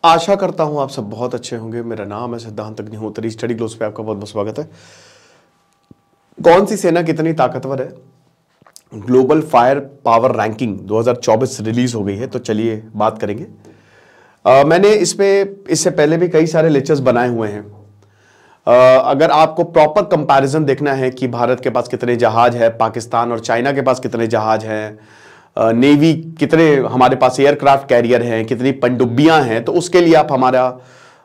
आशा करता हूं आप सब बहुत अच्छे होंगे। मेरा नाम है सिद्धांत अग्निहोत्री। स्टडी ग्लोस पे आपका बहुत बहुत स्वागत है। कौन सी सेना कितनी ताकतवर है, global fire power ranking 2024 release हो गई है, तो चलिए बात करेंगे। मैंने इससे पहले भी कई सारे लेक्चर्स बनाए हुए हैं। अगर आपको प्रॉपर कंपैरिजन देखना है कि भारत के पास कितने जहाज है, पाकिस्तान और चाइना के पास कितने जहाज हैं, नेवी कितने हमारे पास एयरक्राफ्ट कैरियर हैं, कितनी पनडुब्बियां हैं, तो उसके लिए आप हमारा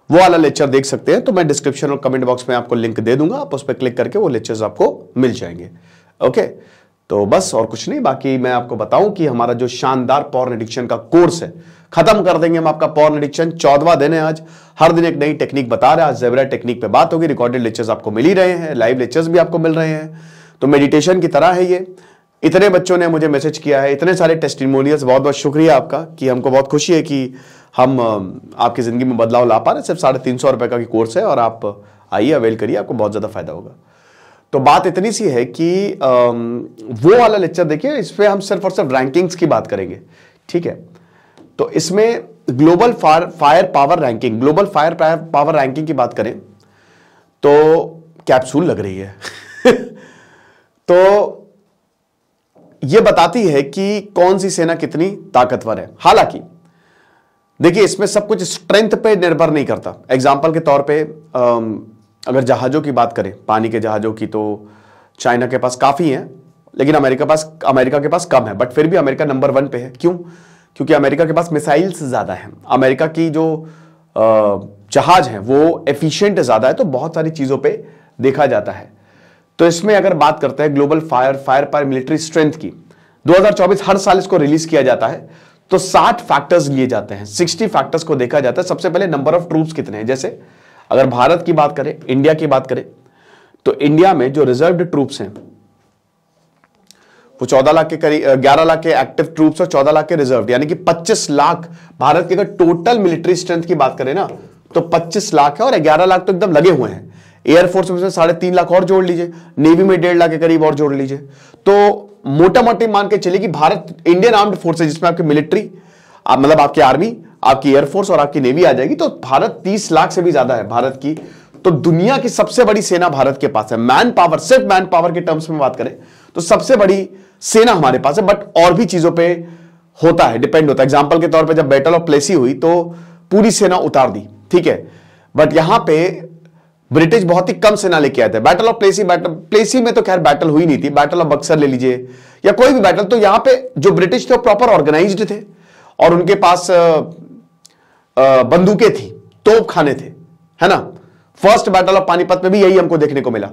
वो वाला लेक्चर देख सकते हैं। तो मैं डिस्क्रिप्शन और कमेंट बॉक्स में आपको लिंक दे दूंगा, आप उस पर क्लिक करके वो लेक्चर्स आपको मिल जाएंगे। ओके, तो बस और कुछ नहीं। बाकी मैं आपको बताऊं कि हमारा जो शानदार पॉर्न एडिक्शन का कोर्स है, खत्म कर देंगे हम आपका पॉर्न एडिक्शन। 14वां दिन है आज। हर दिन एक नई टेक्निक बता रहे हैं। आज ज़ेबरा टेक्निक पे बात होगी। रिकॉर्डेड लेक्चर्स आपको मिल ही रहे हैं, लाइव लेक्चर्स भी आपको मिल रहे हैं। तो मेडिटेशन की तरह है ये। इतने बच्चों ने मुझे मैसेज किया है, इतने सारे टेस्टिमोनियल्स, बहुत बहुत शुक्रिया आपका कि हमको बहुत खुशी है कि हम आपकी जिंदगी में बदलाव ला पा रहे हैं। सिर्फ 350 रुपए का कोर्स है और आप आइए, अवेल करिए, आपको बहुत ज्यादा फायदा होगा। तो बात इतनी सी है कि वो वाला लेक्चर देखिए, इस पे हम सिर्फ और सिर्फ रैंकिंग्स की बात करेंगे, ठीक है। तो इसमें global fire power ranking, global fire power ranking की बात करें तो कैप्सूल लग रही है तो यह बताती है कि कौन सी सेना कितनी ताकतवर है। हालांकि देखिए, इसमें सब कुछ स्ट्रेंथ पे निर्भर नहीं करता। एग्जांपल के तौर पे अगर जहाजों की बात करें, पानी के जहाजों की, तो चाइना के पास काफी हैं, लेकिन अमेरिका के पास कम है। बट फिर भी अमेरिका नंबर 1 पे है। क्यों? क्योंकि अमेरिका के पास मिसाइल्स ज्यादा हैं। अमेरिका की जो जहाज हैं वो एफिशिएंट ज्यादा है। तो बहुत सारी चीजों पे देखा जाता है। तो इसमें अगर बात करते हैं global fire power military strength की, 2024 हर साल इसको रिलीज किया जाता है। तो 60 फैक्टर्स लिए जाते हैं, 60 फैक्टर्स को देखा जाता है। सबसे पहले नंबर ऑफ ट्रूप्स कितने हैं। जैसे अगर भारत की बात करें, इंडिया की बात करें, तो इंडिया में जो रिजर्व्ड ट्रूप्स हैं वो 14 लाख के करीब, 11 लाख के एक्टिव ट्रूप्स और 14 लाख के रिजर्व, यानी कि 25 लाख। भारत की अगर टोटल मिलिट्री स्ट्रेंथ की बात करें ना, तो 25 लाख है और 11 लाख तो एकदम लगे हुए हैं। एयरफोर्स में 3.5 लाख और जोड़ लीजिए, नेवी में 1.5 लाख के करीब और जोड़ लीजिए। तो मोटा मोटी मान के चलिए कि भारत, इंडियन आर्म्ड फोर्सेज, जिसमें आपकी मिलिट्री, मतलब आपकी आर्मी, आपकी एयरफोर्स और आपकी नेवी आ जाएगी, तो भारत 30 लाख से भी ज्यादा है भारत की। तो दुनिया की सबसे बड़ी सेना भारत के पास है। मैन पावर, सिर्फ मैन पावर के टर्म्स में बात करें तो सबसे बड़ी सेना हमारे पास है। बट और भी चीजों पे होता है, डिपेंड होता है। एग्जांपल के तौर पे जब बैटल ऑफ प्लेसी हुई तो पूरी सेना उतार दी, ठीक है। बट यहां पे ब्रिटिश बहुत ही कम सेना लेके आए थे। बैटल ऑफ प्लेसी में तो खैर बैटल हुई नहीं थी। बैटल ऑफ बक्सर ले लीजिए या कोई भी बैटल, तो यहां पे जो ब्रिटिश थे प्रॉपर ऑर्गेनाइज्ड थे और उनके पास बंदूकें थी, तोप खाने थे, है ना। फर्स्ट बैटल ऑफ पानीपत में भी यही हमको देखने को मिला।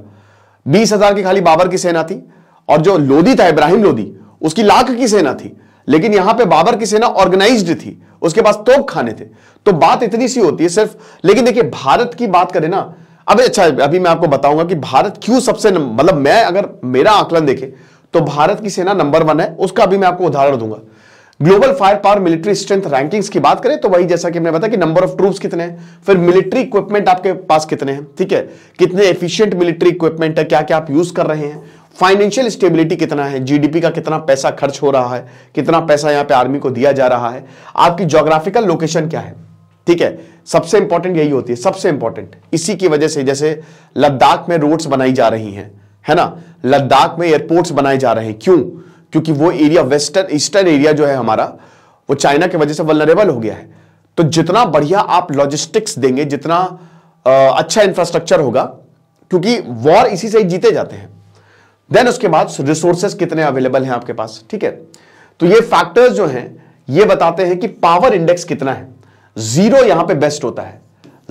20,000 की खाली बाबर की सेना थी और जो लोदी था, इब्राहिम लोदी, उसकी लाख की सेना थी। लेकिन यहां पे बाबर की सेना ऑर्गेनाइज्ड थी, उसके पास तोप खाने थे। तो बात इतनी सी होती है सिर्फ। लेकिन देखिए, भारत की बात करें ना, अभी मैं आपको बताऊंगा कि भारत क्यों सबसे, मतलब मैं अगर मेरा आकलन देखे तो भारत की सेना नंबर 1 है। उसका अभी मैं आपको उदाहरण दूंगा। Global fire power military strength rankings की बात करें तो वही, जैसा कि हमने बताया कि नंबर ऑफ ट्रूप्स कितने हैं, फिर मिलिट्री इक्विपमेंट आपके पास कितने हैं, ठीक है, कितने एफिशिएंट मिलिट्री इक्विपमेंट है, क्या क्या आप यूज कर रहे हैं, फाइनेंशियल स्टेबिलिटी कितना है, जीडीपी का कितना पैसा खर्च हो रहा है, कितना पैसा यहां पे आर्मी को दिया जा रहा है, आपकी ज्योग्राफिकल लोकेशन क्या है, ठीक है। सबसे इंपॉर्टेंट यही होती है, सबसे इंपॉर्टेंट। इसी की वजह से जैसे लद्दाख में रोड्स बनाई जा रही हैं, है ना, लद्दाख में एयरपोर्ट्स बनाए जा रहे हैं। क्यों? क्योंकि वो एरिया, ईस्टर्न एरिया जो है हमारा, वो चाइना की वजह से वल्नरेबल हो गया है। तो जितना बढ़िया आप लॉजिस्टिक्स देंगे, जितना अच्छा इंफ्रास्ट्रक्चर होगा, क्योंकि वॉर इसी से ही जीते जाते हैं। देन उसके बाद रिसोर्सेस कितने अवेलेबल हैं आपके पास, ठीक है। तो ये फैक्टर्स जो हैं ये बताते हैं कि पावर इंडेक्स कितना है। 0 यहां पे बेस्ट होता है।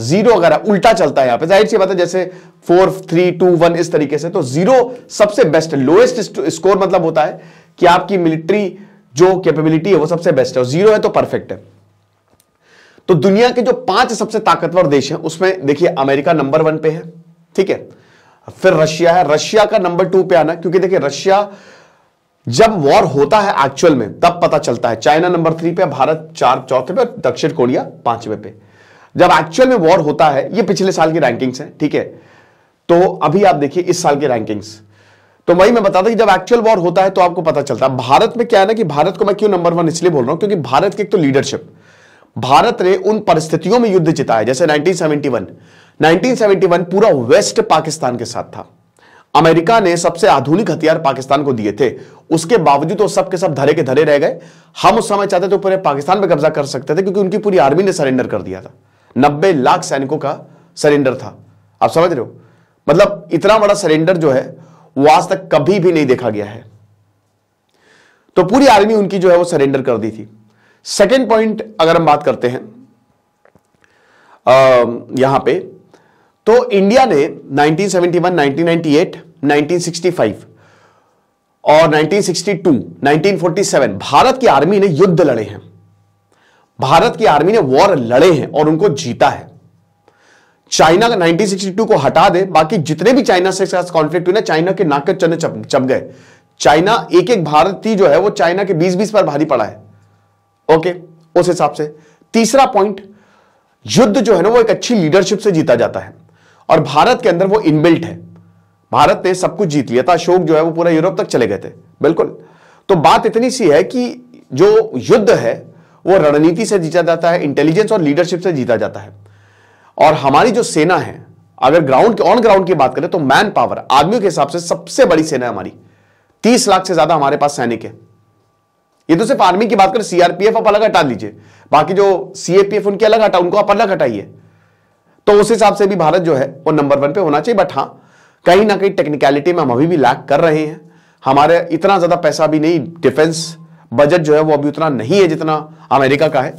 0 अगर उल्टा चलता है यहां पे, जाहिर सी बात है, जैसे 4 3 2 1 इस तरीके से, तो 0 सबसे बेस्ट है। लोएस्ट स्कोर मतलब होता है कि आपकी मिलिट्री जो कैपेबिलिटी है वो सबसे बेस्ट है, और 0 है तो परफेक्ट है। तो दुनिया के जो 5 सबसे ताकतवर देश हैं उसमें देखिए अमेरिका नंबर 1 पे है, ठीक है। फिर रशिया है, रशिया का नंबर 2 पे आना, क्योंकि देखिए रशिया जब वॉर होता है एक्चुअल में तब पता चलता है। चाइना नंबर 3 पे, भारत 4 पे, दक्षिण कोरिया 5वें पे। जब एक्चुअल में वॉर होता है, ये पिछले साल की रैंकिंग्स हैं, ठीक है। तो अभी आप देखिए इस साल की रैंकिंग्स, तो वही मैं बताता कि जब एक्चुअल वॉर होता है तो आपको पता चलता है। भारत में क्या है ना, कि भारत को मैं क्यों नंबर 1 इसलिए बोल रहा हूं, क्योंकि भारत की एक तो लीडरशिप, भारत ने उन परिस्थितियों में युद्ध जिताया, जैसे 1971 पूरा वेस्ट पाकिस्तान के साथ था। अमेरिका ने सबसे आधुनिक हथियार पाकिस्तान को दिए थे, उसके बावजूद वो सब के सब धरे के धरे रह गए। हम उस समय चाहते तो पूरे पाकिस्तान पे कब्जा कर सकते थे, क्योंकि उनकी पूरी आर्मी ने सरेंडर कर दिया था। 90 लाख सैनिकों का सरेंडर था। आप समझ रहे हो, मतलब इतना बड़ा सरेंडर जो है वो आज तक कभी भी नहीं देखा गया है। तो पूरी आर्मी उनकी जो है वो सरेंडर कर दी थी। सेकेंड पॉइंट अगर हम बात करते हैं यहां पे, तो इंडिया ने 1971, 1998, 1965 और 1962, 1947 भारत की आर्मी ने युद्ध लड़े हैं। भारत की आर्मी ने वॉर लड़े हैं और उनको जीता है। चाइना का 1962 को हटा दे, बाकी जितने भी चाइना से कॉन्फ्लिक्ट हुए ना, चाइना के नाक के चने चप गए। चाइना एक एक भारतीय जो है वो चाइना के 20-20 पर भारी पड़ा है। ओके, उस हिसाब से तीसरा पॉइंट, युद्ध जो है ना वो एक अच्छी लीडरशिप से जीता जाता है, और भारत के अंदर वो इनबिल्ट है। भारत ने सब कुछ जीत लिया था। अशोक जो है वो पूरा यूरोप तक चले गए थे। बिल्कुल। तो बात इतनी सी है कि जो युद्ध है वो रणनीति से जीता जाता है, इंटेलिजेंस और लीडरशिप से जीता जाता है। और हमारी जो सेना है, अगर ऑन ग्राउंड की बात करें तो मैन पावर, आदमियों के हिसाब से सबसे बड़ी सेना है हमारी। 30 लाख से ज्यादा हमारे पास सैनिक है। ये तो सिर्फ आर्मी की बात करें, सीआरपीएफ आप अलग हटा लीजिए, बाकी जो सीएपीएफ उनके अलग हटा, उनको आप अलग हटाइए। तो उस हिसाब से भी भारत जो है वो नंबर 1 पे होना चाहिए। बट हां, कहीं ना कहीं टेक्निकलिटी में हम अभी भी लैक कर रहे हैं। हमारे इतना ज्यादा पैसा भी नहीं, डिफेंस बजट जो है वो अभी उतना नहीं है जितना अमेरिका का है।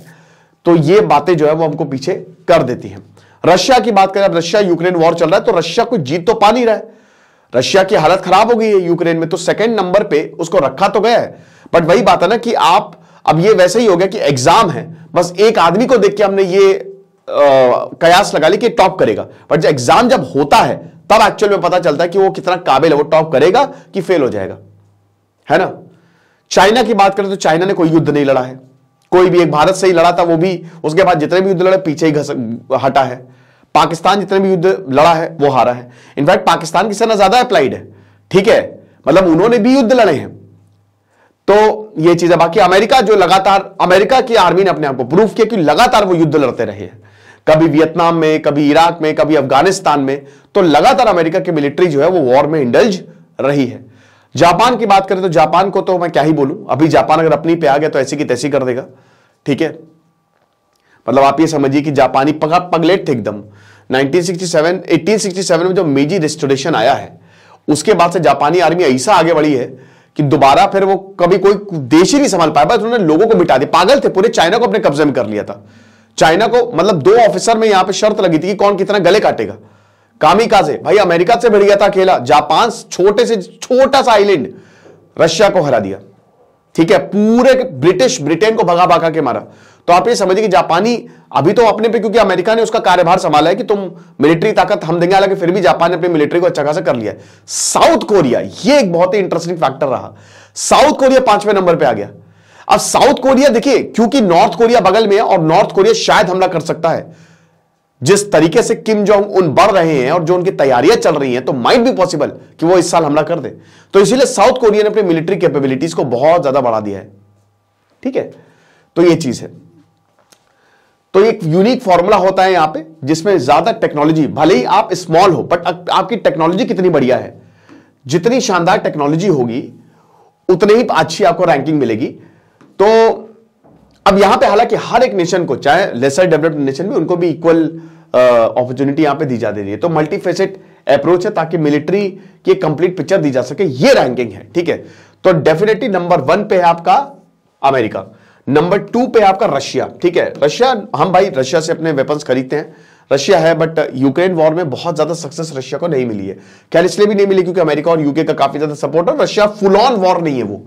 तो ये बातें जो है वो हमको पीछे कर देती हैं। रशिया की बात करें, अब रशिया यूक्रेन वॉर चल रहा है, तो रशिया कोई जीत तो पा नहीं रहा है। रशिया की हालत खराब हो गई है यूक्रेन में, तो सेकंड नंबर पे उसको रखा तो गया है। बट वही बात है ना कि आप, अब ये वैसे ही हो गया कि एग्जाम है, बस एक आदमी को देख के हमने ये कयास लगा ली कि टॉप करेगा। बट जब एग्जाम जब होता है तब एक्चुअल में पता चलता है कि वो कितना काबिल है, वो टॉप करेगा कि फेल हो जाएगा, है ना। चाइना की बात करें तो चाइना ने कोई युद्ध नहीं लड़ा है, कोई भी। एक भारत से ही लड़ा था, वो भी उसके बाद जितने भी युद्ध लड़े पीछे ही हटा है। पाकिस्तान जितने भी युद्ध लड़ा है वो हारा है। इनफैक्ट पाकिस्तान की सेना ज्यादा अप्लाइड है, ठीक है, मतलब उन्होंने भी युद्ध लड़े हैं। तो ये चीज है। बाकी अमेरिका जो लगातार, अमेरिका की आर्मी ने अपने आप को प्रूव किया कि लगातार वो युद्ध लड़ते रहे हैं, कभी वियतनाम में, कभी इराक में, कभी अफगानिस्तान में। तो लगातार अमेरिका की मिलिट्री जो है वो वॉर में इंडल्ज रही है। जापान की बात करें तो जापान को तो मैं क्या ही बोलूं, अभी जापान अगर अपनी पे आ गया तो ऐसी की तैसी कर देगा, ठीक है। मतलब आप ये समझिए कि जापानी पगलेट थे एकदम। 1867 में जो मेजी रिस्टोरेशन आया है, उसके बाद से जापानी आर्मी ऐसा आगे बढ़ी है कि दोबारा फिर वो कभी कोई देश ही नहीं संभाल पाया, बस उन्होंने लोगों को मिटा दिया। पागल थे, पूरे चाइना को अपने कब्जे में कर लिया था। चाइना को, मतलब 2 ऑफिसर में यहां पे शर्त लगी थी कि कौन कितना गले काटेगा। कामिकाज़े, भाई अमेरिका से भिड़ गया था अकेला। जापान छोटे से छोटा सा आइलैंड रशिया को हरा दिया, ठीक है। पूरे ब्रिटेन को भगा भगा के मारा। तो आप ये समझिए कि जापानी अभी तो अपने पे, क्योंकि अमेरिका ने उसका कार्यभार संभाला है कि तुम मिलिट्री ताकत हम देंगे, हालांकि फिर भी जापान ने अपनी मिलिट्री को अच्छा खासा कर लिया है। साउथ कोरिया, ये एक बहुत ही इंटरेस्टिंग फैक्टर रहा। साउथ कोरिया 5वें नंबर पे आ गया। अब साउथ कोरिया देखिए, क्योंकि नॉर्थ कोरिया बगल में है और नॉर्थ कोरिया शायद हमला कर सकता है। जिस तरीके से किम जोंग उन बढ़ रहे हैं और जो उनकी तैयारियां चल रही हैं, तो माइट बी पॉसिबल कि वो इस साल हमला कर दे। तो इसीलिए साउथ कोरिया ने अपनी मिलिट्री कैपेबिलिटीज को बहुत ज्यादा बढ़ा दिया है, ठीक है। तो ये चीज है। तो एक यूनिक फॉर्मूला होता है यहां पे, जिसमें ज्यादा टेक्नोलॉजी, भले ही आप स्मॉल हो, बट आपकी टेक्नोलॉजी कितनी बढ़िया है, जितनी शानदार टेक्नोलॉजी होगी उतनी ही अच्छी आपको रैंकिंग मिलेगी। तो अब यहां पे हालांकि हर एक नेशन को, चाहे लेसर डेवलप्ड नेशन भी, उनको भी इक्वल अपॉर्चुनिटी यहां पे दी जा रही है। तो मल्टीफेसेट अप्रोच है ताकि मिलिट्री की कंप्लीट पिक्चर दी जा सके। ये रैंकिंग है, ठीक है। तो डेफिनेटली नंबर 1 पे है आपका अमेरिका, नंबर 2 पे आपका रशिया, ठीक है। रशिया, हम भाई रशिया से अपने वेपन्स खरीदते हैं, रशिया है। बट यूक्रेन वॉर में बहुत ज्यादा सक्सेस रशिया को नहीं मिली है। क्या इसलिए भी नहीं मिली क्योंकि अमेरिका और यूके का काफी ज्यादा सपोर्ट है। रशिया फुल ऑन वॉर नहीं है वो,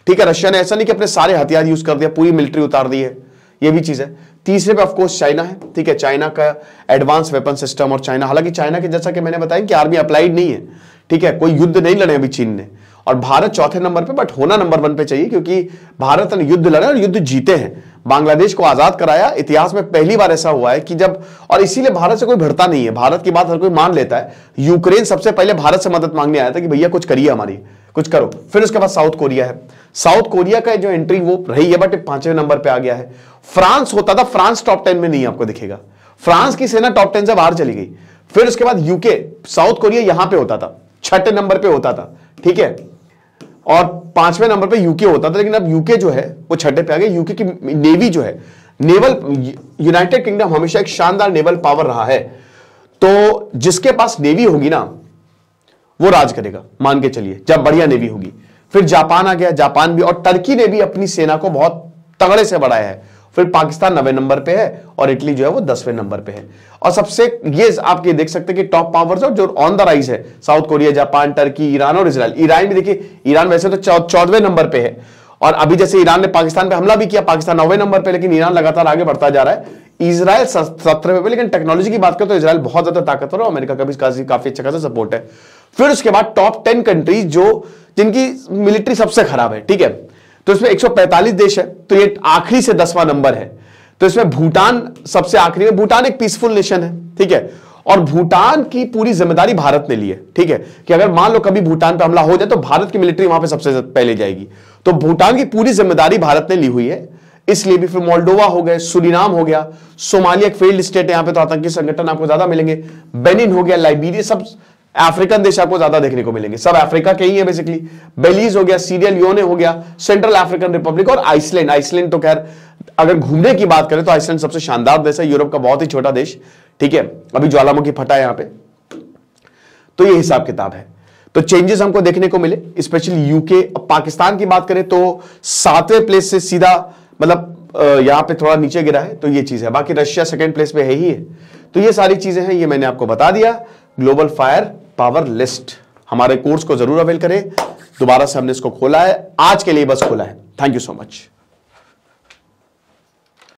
ठीक है। रशिया ने ऐसा नहीं कि अपने सारे हथियार यूज कर दिया, पूरी मिलिट्री उतार दी है, ये भी चीज है। तीसरे पे ऑफकोर्स चाइना है, ठीक है। चाइना का एडवांस वेपन सिस्टम, और चाइना, हालांकि चाइना के जैसा कि मैंने बताया कि आर्मी अप्लाइड नहीं है, ठीक है। कोई युद्ध नहीं लड़े अभी चीन ने। और भारत चौथे नंबर पे, बट होना नंबर 1 पे चाहिए, क्योंकि भारत ने युद्ध लड़े और युद्ध जीते हैं। बांग्लादेश को आजाद कराया, इतिहास में पहली बार ऐसा हुआ है कि जब, और इसीलिए भारत से कोई भिड़ता नहीं है, भारत की बात हर कोई मान लेता है। यूक्रेन सबसे पहले भारत से मदद मांगने आया था कि भैया कुछ करिए, हमारी कुछ करो। फिर उसके बाद साउथ कोरिया है। साउथ कोरिया का जो एंट्री वो रही है, बट 5वें नंबर पे आ गया है। फ्रांस होता था, फ्रांस टॉप 10 में नहीं आपको दिखेगा, फ्रांस की सेना टॉप 10 से बाहर चली गई। फिर उसके बाद यूके, साउथ कोरिया यहां पे होता था, 6ठे नंबर पे होता था, ठीक है, और 5वें नंबर पे यूके होता था, लेकिन अब यूके जो है वो 6ठे पे आ गया। यूके की नेवी जो है, नेवल, यूनाइटेड किंगडम हमेशा एक शानदार नेवल पावर रहा है, तो जिसके पास नेवी होगी ना वो राज करेगा, मान के चलिए, जब बढ़िया नेवी होगी। फिर जापान आ गया, जापान भी, और टर्की ने भी अपनी सेना को बहुत तगड़े से बढ़ाया है। फिर पाकिस्तान 9वें नंबर पे है, और इटली जो है वो 10वें नंबर पे है। और सबसे ये आप ये देख सकते हैं कि टॉप पावर्स जो ऑन द राइज है, south Korea, Japan, Turkey, Iran और इजराइल। ईरान भी देखिए, ईरान वैसे तो 14वें नंबर पे है, और अभी जैसे ईरान ने पाकिस्तान पे हमला भी किया, पाकिस्तान 9वें नंबर पे, लेकिन ईरान लगातार आगे बढ़ता जा रहा है। इजराइल 17वें पे, लेकिन टेक्नोलॉजी की बात करें तो इजराइल बहुत ज्यादा ताकतवर है, अमेरिका का भी काफी अच्छा खासा सपोर्ट है। फिर उसके बाद टॉप 10 कंट्रीज जो जिनकी मिलिट्री सबसे खराब है, ठीक है, तो इसमें 145 देश है, तो ये आखिरी से 10वां नंबर है। तो इसमें भूटान सबसे आखिरी में, भूटान एक पीसफुल नेशन है, ठीक है, और भूटान की पूरी जिम्मेदारी भारत ने ली है, ठीक है, कि अगर मान लो कभी भूटान पे हमला हो जाए तो भारत की मिलिट्री वहां पे सबसे पहले जाएगी, तो भूटान की पूरी जिम्मेदारी भारत ने ली हुई है, इसलिए भी। फिर मोल्डोवा हो गए, सुरीनाम हो गया, सोमालिया एक फेल्ड स्टेट है, यहां पे तो आतंकी संगठन आपको ज्यादा मिलेंगे, बेनिन हो गया, लाइबेरिया, सब अफ्रीकन देश आपको ज्यादा देखने को मिलेंगे, सब अफ्रीका के ही है बेसिकली। बेलीज हो गया, सीरिया लियोने हो गया, सेंट्रल अफ्रीकन रिपब्लिक, और आइसलैंड। आइसलैंड तो खैर अगर घूमने की बात करें तो आइसलैंड सबसे शानदार देश है, यूरोप का बहुत ही छोटा देश, ठीक है, अभी ज्वालामुखी फटा है यहां पे। तो ये हिसाब किताब है, तो चेंजेस हमको देखने को मिले, स्पेशली यूके। पाकिस्तान की बात करें तो 7वें प्लेस से सीधा मतलब यहां पे थोड़ा नीचे गिरा है, तो ये चीज है। बाकी रशिया 2nd प्लेस पे है ही है। तो ये सारी चीजें हैं, ये मैंने आपको बता दिया। ग्लोबल फायर पावर लिस्ट, हमारे कोर्स को जरूर अवेल करें। दोबारा से हमने इसको खोला है, आज के लिए बस खोला है। Thank you so much.